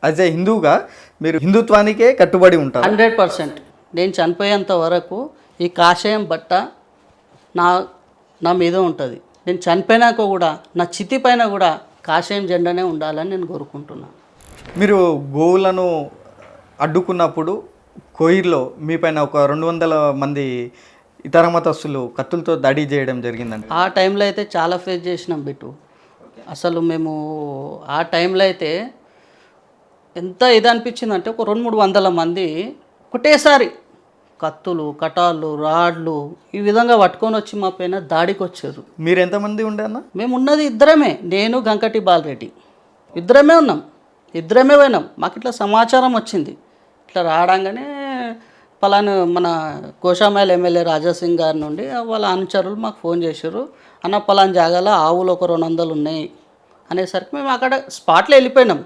As a హిందువుగా మీరు హిందుత్వానికే కట్టుబడి ఉంటారు. 100%. నేను చనిపోయేంత వరకు ఈ కాషాయం బట్ట నా నా మీద ఉంటుంది. నేను చనిపోయినాక కూడా నా చితి పైన కూడా కాషాయం జెండానే ఉండాలని నేను కోరుకుంటున్నాను. మీరు గోవులను అడ్డుకున్నప్పుడు కోయిర్లో మీ పైన ఒక 200 మంది ఇతర మతస్థులు కత్తులతో దాడి చేయడం జరిగిందండి. ఆ టైంలో అయితే చాలా ఫేస్ చేసినాం బిట్టు. అసలు మేము ఆ టైంలో అయితే ఎంత ఇది అనిపించిందంటే ఒక 200-300 మంది ఒకటేసారి కత్తులు, కటాళ్ళు, రాడ్లు ఈ విధంగా పట్టుకొని వచ్చి మా పైన దాడికి వచ్చారు. మీరు ఎంతమంది ఉండే అన్న? మేము ఉన్నది ఇద్దరమే, నేను గంకటి బాలరెడ్డి ఇద్దరమే ఉన్నాం, ఇద్దరమే పోయినాం. మాకు ఇట్లా సమాచారం వచ్చింది. ఇట్లా రావడంగానే పలానా మన కోశామైల్ ఎమ్మెల్యే రాజాసింగ్ గారి నుండి వాళ్ళ అనుచరులు మాకు ఫోన్ చేశారు, అన్న పలానా జాగాలో ఆవులు ఒక 200 ఉన్నాయి అనేసరికి మేము అక్కడ స్పాట్లో వెళ్ళిపోయినాం.